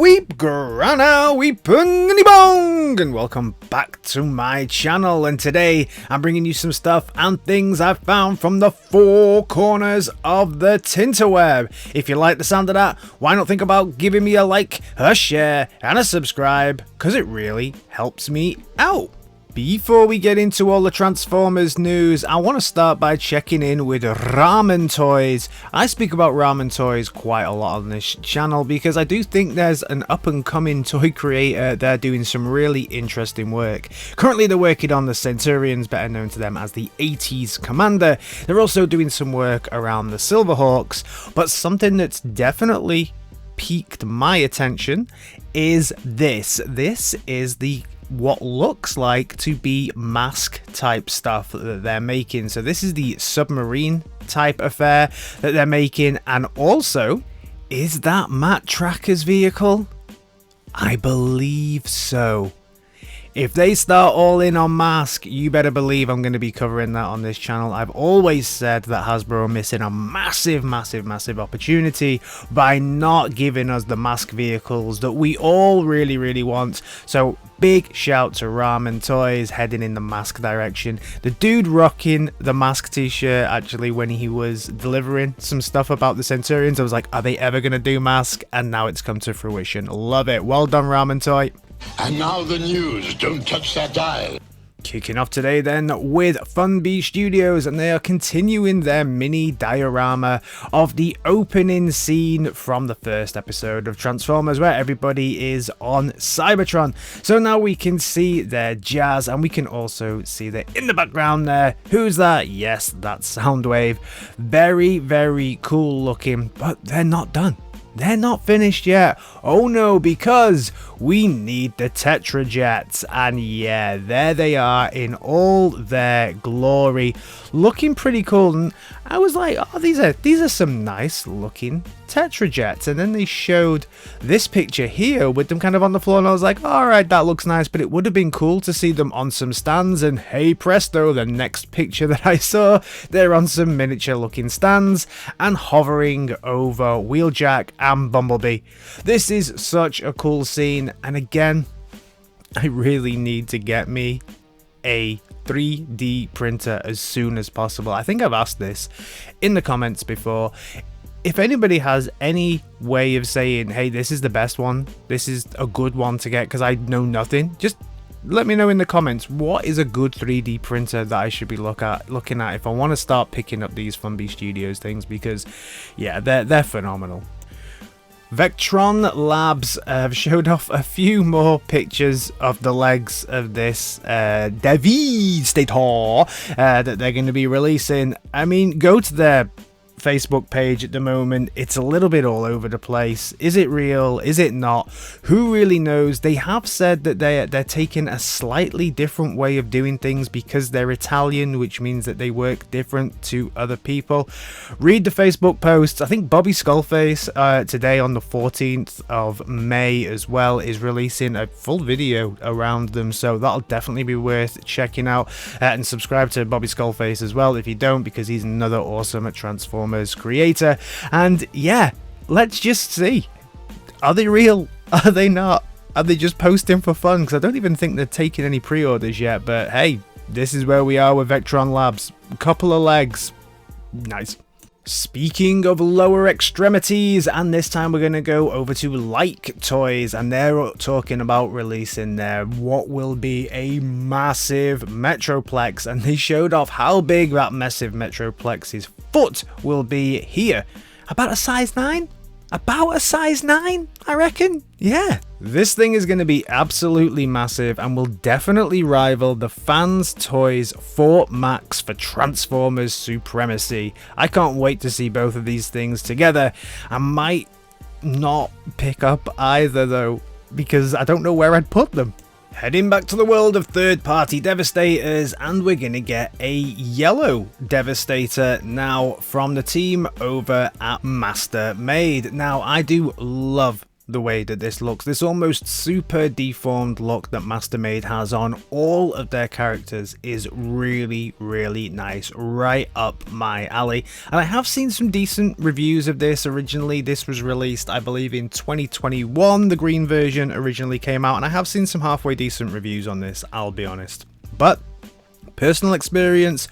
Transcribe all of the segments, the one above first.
weep, grana weepungany bong, and welcome back to my channel. And today I'm bringing you some stuff and things I've found from the four corners of the Tinterweb. If you like the sound of that, why not think about giving me a like, a share, and a subscribe, because it really helps me out. Before we get into all the Transformers news, I want to start by checking in with Ramen Toys. I speak about Ramen Toys quite a lot on this channel because I do think there's an up-and-coming toy creator there doing some really interesting work. Currently they're working on the Centurions, better known to them as the 80s Commander. They're also doing some work around the Silverhawks, but something that's definitely piqued my attention is this. This is the what looks like to be M.A.S.K type stuff that they're making. So this is the submarine type affair that they're making, and also, is that Matt Tracker's vehicle? I believe so. If they start all in on M.A.S.K, you better believe I'm going to be covering that on this channel. I've always said that Hasbro are missing a massive opportunity by not giving us the M.A.S.K vehicles that we all really want. So big shout to Ramen Toys heading in the M.A.S.K direction. The dude rocking the M.A.S.K t-shirt, actually, when he was delivering some stuff about the Centurions, I was like, are they ever going to do M.A.S.K? And now it's come to fruition. Love it. Well done, Ramen Toy. And now the news. Don't touch that dial. Kicking off today then with Funby Studios, and they are continuing their mini diorama of the opening scene from the first episode of Transformers, where everybody is on Cybertron. So now we can see their jazz, and we can also see that in the background there. Who's that? Yes, that's Soundwave. Very cool looking, but they're not done. They're not finished yet. Oh no, because we need the Tetrajets. And yeah, there they are in all their glory, looking pretty cool. And I was like, oh, these are some nice looking Tetrajets. And then they showed this picture here with them kind of on the floor, and I was like, all right, that looks nice, but it would have been cool to see them on some stands. And hey presto, the next picture that I saw, they're on some miniature looking stands and hovering over Wheeljack and Bumblebee. This is such a cool scene, and again, I really need to get me a 3D printer as soon as possible. I think I've asked this in the comments before. If anybody has any way of saying, hey, this is the best one, this is a good one to get, because I know nothing, just let me know in the comments, what is a good 3D printer that I should be looking at if I want to start picking up these Funby Studios things, because yeah, they're phenomenal. Vectron Labs have showed off a few more pictures of the legs of this Devastator that they're going to be releasing. I mean, go to their Facebook page at the moment. It's a little bit all over the place. Is it real? Is it not? Who really knows? They have said that they're taking a slightly different way of doing things because they're Italian, which means that they work different to other people. Read the Facebook posts. I think Bobby Skullface today on the 14th of May as well is releasing a full video around them, so that'll definitely be worth checking out. And subscribe to Bobby Skullface as well if you don't, because he's another awesome Transformers creator. And yeah, let's just see, are they real? Are they not? Are they just posting for fun? Because I don't even think they're taking any pre-orders yet. But hey, this is where we are with Vectron Labs. A couple of legs. Nice. Speaking of lower extremities, and this time we're going to go over to Like Toys, and they're talking about releasing their what will be a massive Metroplex, and they showed off how big that massive Metroplex's foot will be here. About a size 9? About a size 9, I reckon. Yeah. This thing is going to be absolutely massive and will definitely rival the Fans Toys Fort Max for Transformers Supremacy. I can't wait to see both of these things together. I might not pick up either though, because I don't know where I'd put them. Heading back to the world of third-party Devastators, and we're going to get a yellow Devastator now from the team over at Master Made. Now, I do love the way that this looks. This almost super deformed look that Mastermade has on all of their characters is really, really nice. Right up my alley. And I have seen some decent reviews of this. Originally, this was released, I believe, in 2021. The green version originally came out, and I have seen some halfway decent reviews on this, I'll be honest. But personal experience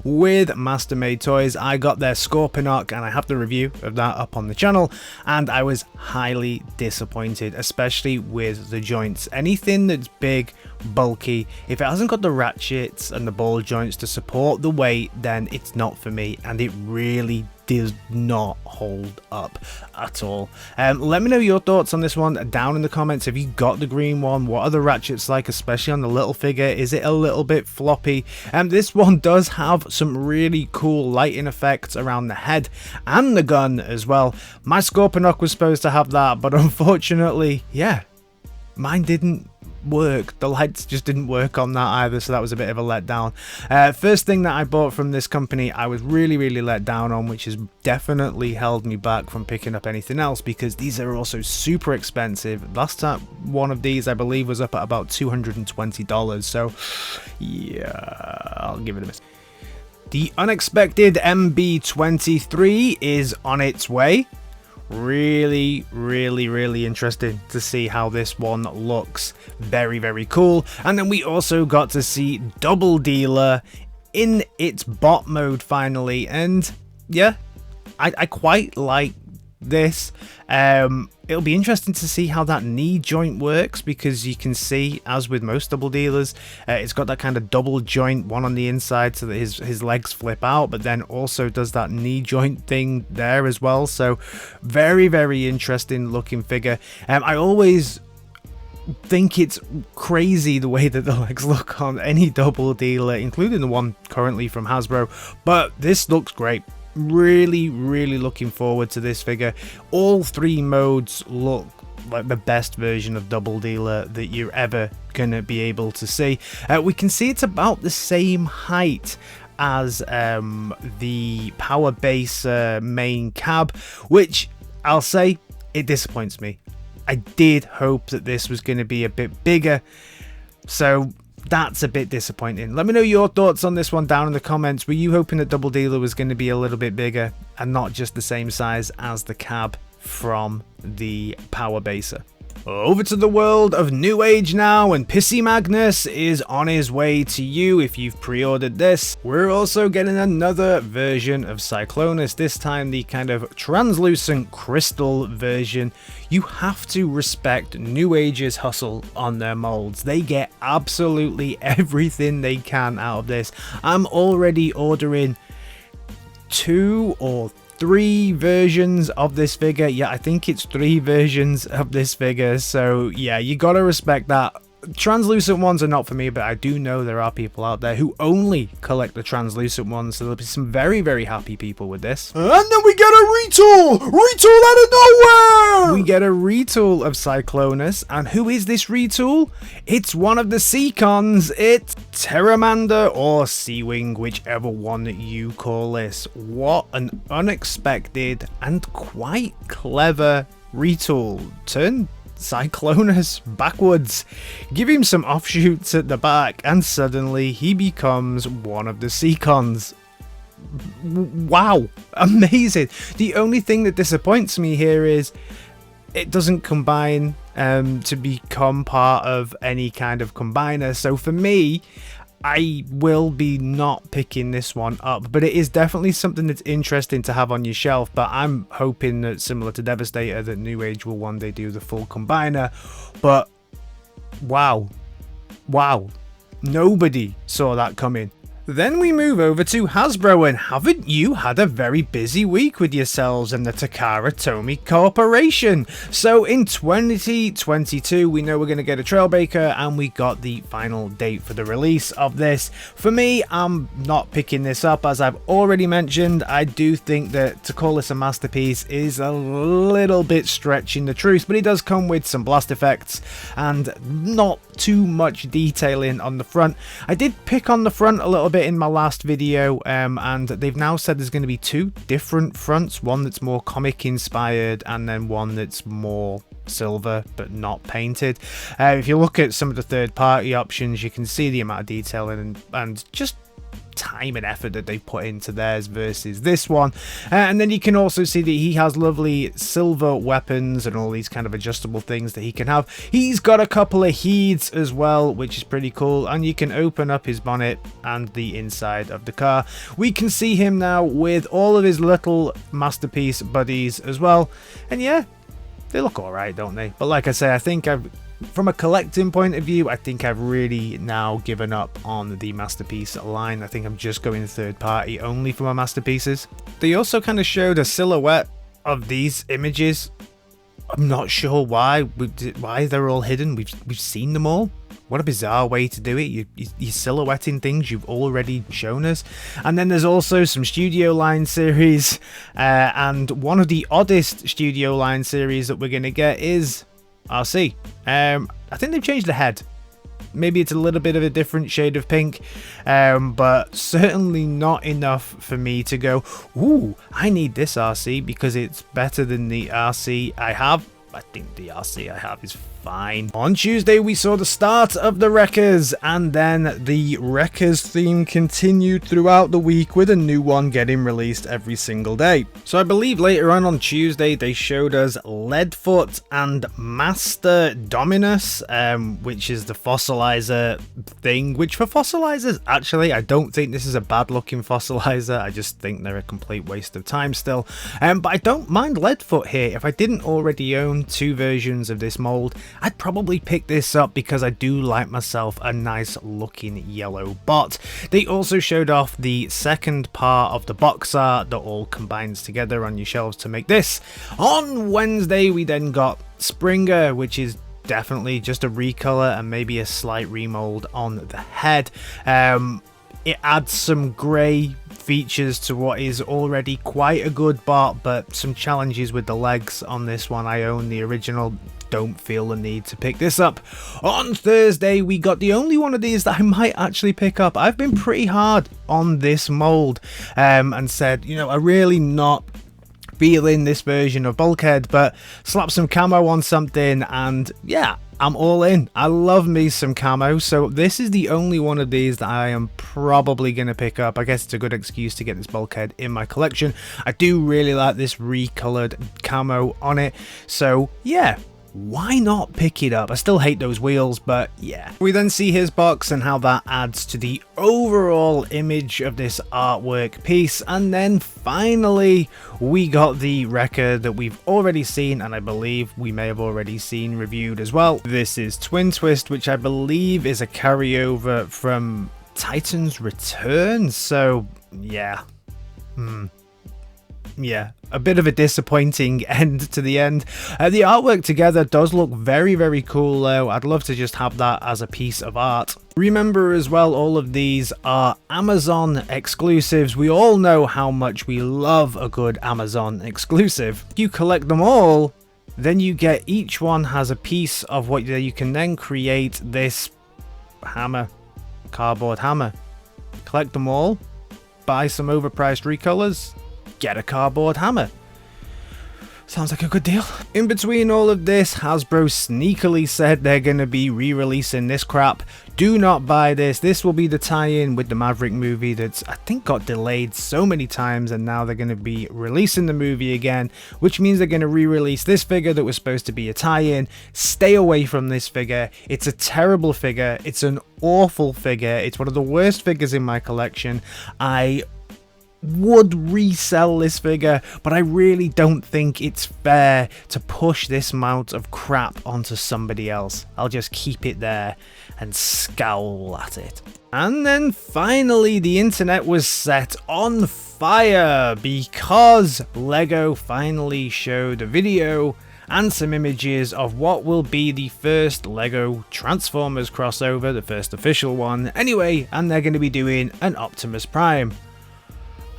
with Mastermade toys, I got their Scorponok, and I have the review of that up on the channel, and I was highly disappointed, especially with the joints. Anything that's big, bulky, if it hasn't got the ratchets and the ball joints to support the weight, then it's not for me, and it really does not hold up at all. Let me know your thoughts on this one down in the comments. Have you got the green one? What are the ratchets like, especially on the little figure? Is it a little bit floppy? This one does have some really cool lighting effects around the head and the gun as well. My Scorponok was supposed to have that, but unfortunately, yeah, mine didn't work. The lights just didn't work on that either, so that was a bit of a letdown. First thing that I bought from this company I was really let down on, which has definitely held me back from picking up anything else, because these are also super expensive. Last time one of these I believe was up at about $220, so yeah, I'll give it a miss. The unexpected MB23 is on its way. Really interesting to see how this one looks. Very cool. And then we also got to see Double Dealer in its bot mode finally, and yeah, I quite like this. It'll be interesting to see how that knee joint works, because you can see, as with most Double Dealers, it's got that kind of double joint, one on the inside so that his legs flip out, but then also does that knee joint thing there as well. So very interesting looking figure. I always think it's crazy the way that the legs look on any Double Dealer, including the one currently from Hasbro, but this looks great. Really looking forward to this figure. All three modes look like the best version of Double Dealer that you're ever gonna be able to see. We can see it's about the same height as the Power Base main cab, which I'll say, it disappoints me. I did hope that this was going to be a bit bigger, so that's a bit disappointing. Let me know your thoughts on this one down in the comments. Were you hoping that Double Dealer was going to be a little bit bigger and not just the same size as the cab from the Power Baser? Over to the world of New Age now, and Pissy Magnus is on his way to you if you've pre-ordered this. We're also getting another version of Cyclonus, this time the kind of translucent crystal version. You have to respect New Age's hustle on their molds. They get absolutely everything they can out of this. I'm already ordering 2 or 3 versions of this figure. Yeah, I think it's 3 versions of this figure, so yeah, you gotta respect that. Translucent ones are not for me, but I do know there are people out there who only collect the translucent ones, so there'll be some very happy people with this. And then we get a retool out of nowhere! We get a retool of Cyclonus, and who is this retool? It's one of the Seacons. It's Pteramander or Seawing, whichever one you call this. What an unexpected and quite clever retool. Turn Cyclonus backwards, give him some offshoots at the back, and suddenly he becomes one of the Seacons. Wow, amazing. The only thing that disappoints me here is it doesn't combine to become part of any kind of combiner, so for me, I will be not picking this one up, but it is definitely something that's interesting to have on your shelf. But I'm hoping that, similar to Devastator, that New Age will one day do the full combiner. But wow, nobody saw that coming. Then we move over to Hasbro, and haven't you had a very busy week with yourselves and the Takara Tomy Corporation? So in 2022, we know we're going to get a Trailbreaker, and we got the final date for the release of this. For me, I'm not picking this up. As I've already mentioned, I do think that to call this a masterpiece is a little bit stretching the truth, but it does come with some blast effects and not too much detailing on the front. I did pick on the front a little bit in my last video, and they've now said there's going to be 2 different fronts, one that's more comic inspired and then one that's more silver but not painted. If you look at some of the third-party options, you can see the amount of detail and just time and effort that they put into theirs versus this one. And then you can also see that he has lovely silver weapons and all these kind of adjustable things that he can have. He's got a couple of heats as well, which is pretty cool, and you can open up his bonnet and the inside of the car. We can see him now with all of his little masterpiece buddies as well, and yeah, they look alright, don't they? But like I say, I think from a collecting point of view, I think I've really now given up on the masterpiece line. I think I'm just going third party only for my masterpieces. They also kind of showed a silhouette of these images. I'm not sure why they're all hidden. We've seen them all. What a bizarre way to do it. You're silhouetting things you've already shown us. And then there's also some studio line series, and one of the oddest studio line series that we're going to get is RC. I think they've changed the head. Maybe it's a little bit of a different shade of pink, but certainly not enough for me to go, ooh, I need this RC because it's better than the RC I have. I think the RC I have is fine. On Tuesday, we saw the start of the Wreckers, and then the Wreckers theme continued throughout the week with a new one getting released every single day. So I believe later on Tuesday, they showed us Leadfoot and Master Dominus, which is the fossilizer thing, which for fossilizers, actually, I don't think this is a bad looking fossilizer. I just think they're a complete waste of time still. But I don't mind Leadfoot here. If I didn't already own two versions of this mold, I'd probably pick this up because I do like myself a nice looking yellow bot. They also showed off the second part of the box art that all combines together on your shelves to make this. On Wednesday, we then got Springer, which is definitely just a recolor and maybe a slight remold on the head. It adds some grey features to what is already quite a good bot, but some challenges with the legs on this one. I own the original, don't feel the need to pick this up. On Thursday, we got the only one of these that I might actually pick up. I've been pretty hard on this mold and said, you know, I'm really not feeling this version of Bulkhead, but slap some camo on something and yeah, I'm all in. I love me some camo, so this is the only one of these that I am probably going to pick up. I guess it's a good excuse to get this Bulkhead in my collection. I do really like this recolored camo on it, so yeah, why not pick it up? I still hate those wheels, but yeah. We then see his box and how that adds to the overall image of this artwork piece, and then finally we got the Wrecker that we've already seen, and I believe we may have already seen reviewed as well. This is Twin Twist, which I believe is a carryover from Titan's Return, so yeah. Yeah, a bit of a disappointing end to the end. The artwork together does look very, very cool though. I'd love to just have that as a piece of art. Remember as well, all of these are Amazon exclusives. We all know how much we love a good Amazon exclusive. If you collect them all, then you get, each one has a piece of what you can then create this hammer, cardboard hammer. Collect them all, buy some overpriced recolors, get a cardboard hammer. Sounds like a good deal. In between all of this, Hasbro sneakily said they're going to be re-releasing this crap. Do not buy this. This will be the tie-in with the Maverick movie that's, I think, got delayed so many times, and now they're going to be releasing the movie again, which means they're going to re-release this figure that was supposed to be a tie-in. Stay away from this figure. It's a terrible figure. It's an awful figure. It's one of the worst figures in my collection. I would resell this figure, but I really don't think it's fair to push this amount of crap onto somebody else. I'll just keep it there and scowl at it. And then finally the internet was set on fire because Lego finally showed a video and some images of what will be the first Lego Transformers crossover, the first official one anyway, and they're going to be doing an Optimus Prime.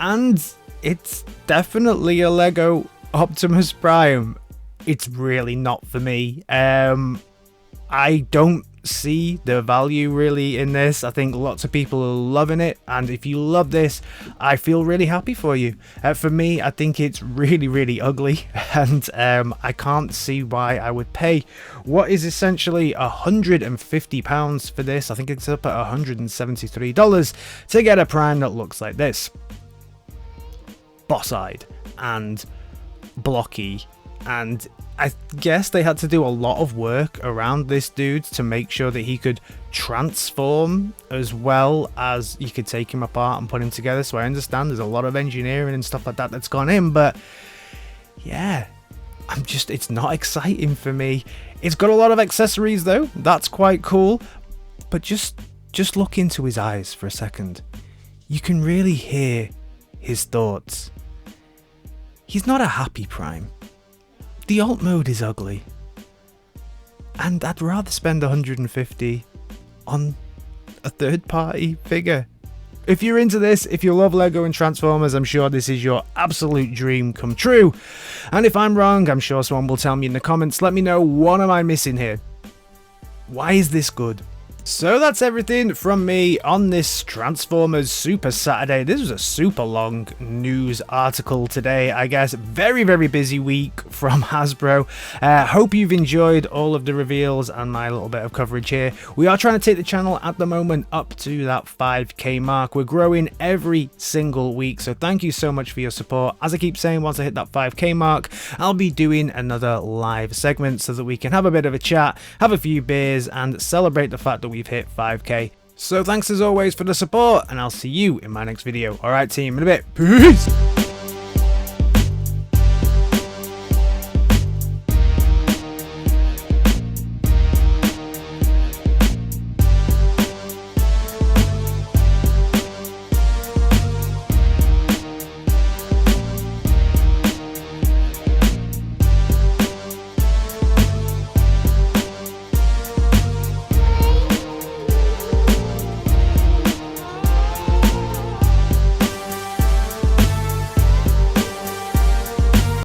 And it's definitely a Lego Optimus Prime. It's really not for me. I don't see the value really in this. I think lots of people are loving it, and if you love this, I feel really happy for you. For me, I think it's really ugly, and I can't see why I would pay what is essentially £150 for this. I think it's up at $173 to get a Prime that looks like this. Boss-eyed and blocky, and I guess they had to do a lot of work around this dude to make sure that he could transform as well as you could take him apart and put him together. So I understand there's a lot of engineering and stuff like that that's gone in, but yeah, it's not exciting for me. It's got a lot of accessories though, that's quite cool, but just look into his eyes for a second. You can really hear his thoughts. He's not a happy Prime. The alt mode is ugly, and I'd rather spend $150 on a third-party figure. If you're into this, if you love Lego and Transformers, I'm sure this is your absolute dream come true. And if I'm wrong, I'm sure someone will tell me in the comments. Let me know, what am I missing here? Why is this good? So that's everything from me on this Transformers Super Saturday. This was a super long news article today, I guess. Very busy week from Hasbro. Hope you've enjoyed all of the reveals and my little bit of coverage here. We are trying to take the channel at the moment up to that 5k mark. We're growing every single week, so thank you so much for your support. As I keep saying, once I hit that 5k mark, I'll be doing another live segment so that we can have a bit of a chat, have a few beers, and celebrate the fact that we've hit 5k. So thanks as always for the support, and I'll see you in my next video. Alright team, in a bit. Peace!